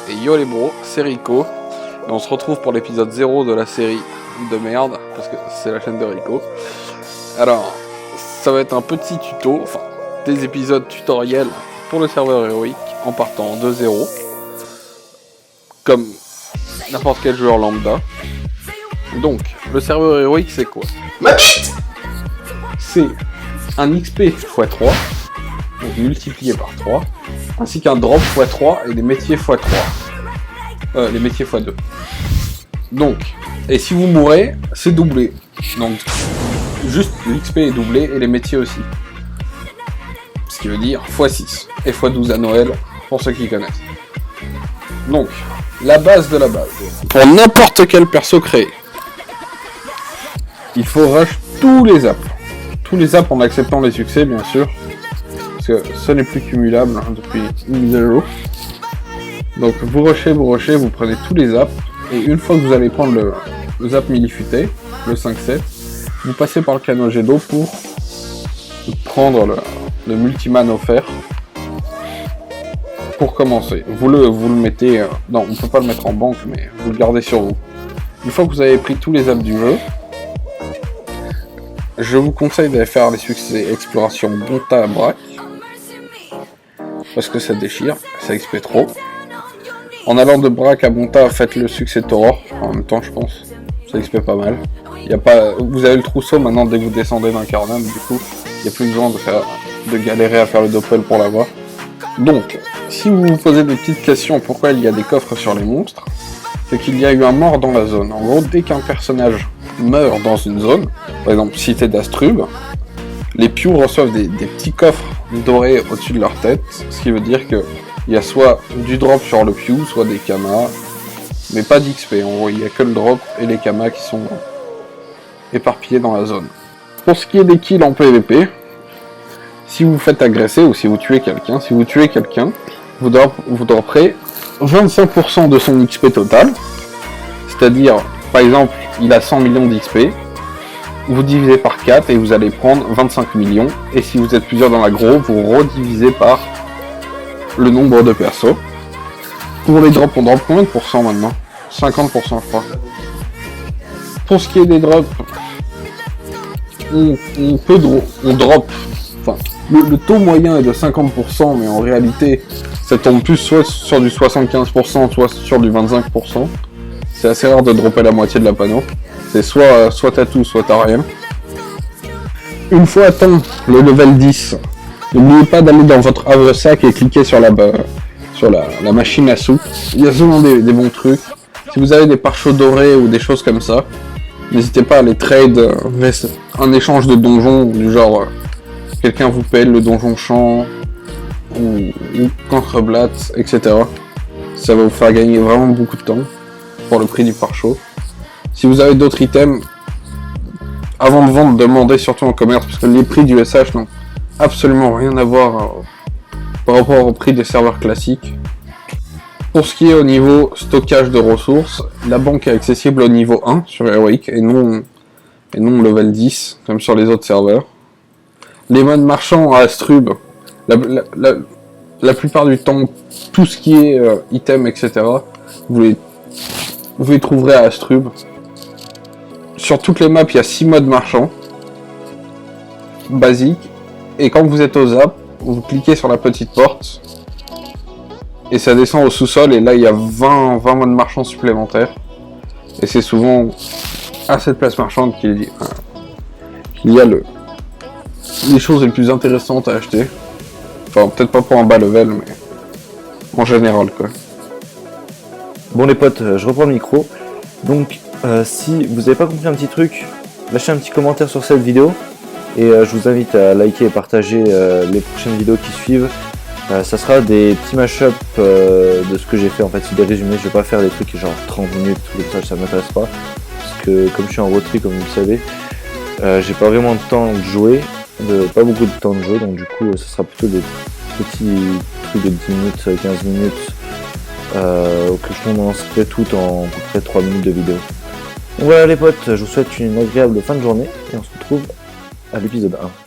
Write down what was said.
Et yo les bros, c'est Rico. Et on se retrouve pour l'épisode 0 de la série de merde, parce que c'est la chaîne de Rico. Alors, ça va être un petit tuto, enfin, des épisodes tutoriels pour le serveur héroïque en partant de 0. Comme n'importe quel joueur lambda. Donc, le serveur héroïque c'est quoi? C'est un XP x3, donc multiplié par 3, ainsi qu'un drop x3 et des métiers x3. Les métiers x2. Donc, et si vous mourrez, c'est doublé. Donc, juste l'XP est doublé et les métiers aussi. Ce qui veut dire x6 et x12 à Noël, pour ceux qui connaissent. Donc, la base de la base. Pour n'importe quel perso créé, il faut rush tous les apps. Tous les apps en acceptant les succès, bien sûr. Parce que ce n'est plus cumulable depuis une mise à jour. Donc vous rushez, vous prenez tous les apps. Et une fois que vous allez prendre le zap millifuté, le 5-7, vous passez par le canot jet d'eau pour prendre le multiman offert. Pour commencer, vous le mettez... non, on ne peut pas le mettre en banque, mais vous le gardez sur vous. Une fois que vous avez pris tous les apps du jeu, je vous conseille d'aller faire les succès exploration Bonta à Braque. Parce que ça déchire, ça XP trop. En allant de Braque à Bonta, faites le succès Toror en même temps, je pense. Ça XP pas mal. Vous avez le trousseau maintenant dès que vous descendez d'un Carnam, du coup, il n'y a plus besoin de galérer à faire le doppel pour l'avoir. Donc, si vous vous posez des petites questions pourquoi il y a des coffres sur les monstres, c'est qu'il y a eu un mort dans la zone. En gros, dès qu'un personnage meurt dans une zone, par exemple cité d'Astrub, les Pew reçoivent des petits coffres dorés au-dessus de leur tête, ce qui veut dire que il y a soit du drop sur le Pew, soit des kamas, mais pas d'XP. En gros, il n'y a que le drop et les kamas qui sont éparpillés dans la zone. Pour ce qui est des kills en PvP, si vous faites agresser ou si vous tuez quelqu'un, vous dropperez 25% de son XP total, c'est-à-dire, par exemple, il a 100 millions d'XP, vous divisez par 4 et vous allez prendre 25 millions, et si vous êtes plusieurs dans l'aggro, vous redivisez par le nombre de persos. Pour les drops, on drop combien de pourcents maintenant? 50% je crois. Pour ce qui est des drops, on drop, enfin, le taux moyen est de 50%, mais en réalité, ça tombe plus soit sur du 75%, soit sur du 25%. C'est assez rare de dropper la moitié de la panneau. C'est soit t'as tout, soit t'as rien. Une fois atteint le level 10, n'oubliez pas d'aller dans votre havre-sac et cliquer sur la machine à sous. Il y a souvent des bons trucs. Si vous avez des pare-chocs dorés ou des choses comme ça, n'hésitez pas à les trade en échange de donjons, du genre quelqu'un vous paye le donjon champ ou contreblat, etc. Ça va vous faire gagner vraiment beaucoup de temps pour le prix du pare-choc. Si vous avez d'autres items, avant de vendre, demandez surtout en commerce, parce que les prix du SH n'ont absolument rien à voir par rapport au prix des serveurs classiques. Pour ce qui est au niveau stockage de ressources, la banque est accessible au niveau 1 sur Heroic et non level 10 comme sur les autres serveurs. Les modes marchands à Astrub, la plupart du temps, tout ce qui est item, etc., vous les trouverez à Astrub. Sur toutes les maps, il y a 6 modes marchands basiques, et quand vous êtes aux apps, vous cliquez sur la petite porte et ça descend au sous-sol, et là il y a 20 modes marchands supplémentaires, et c'est souvent à cette place marchande qu'il y a les choses les plus intéressantes à acheter. Enfin, peut-être pas pour un bas level, mais en général quoi. Bon les potes, je reprends le micro. Donc si vous n'avez pas compris un petit truc, lâchez un petit commentaire sur cette vidéo, et je vous invite à liker et partager les prochaines vidéos qui suivent. Ça sera des petits mashups de ce que j'ai fait, en fait c'est des résumés. Je vais pas faire des trucs genre 30 minutes, ça m'intéresse pas, parce que comme je suis en road-trip, comme vous le savez, j'ai pas vraiment de temps de jouer, pas beaucoup de temps de jeu, donc du coup ça sera plutôt des petits trucs de 10 minutes, 15 minutes, que je condenserai tout en à peu près 3 minutes de vidéo. Donc voilà les potes, je vous souhaite une agréable fin de journée, et on se retrouve à l'épisode 1.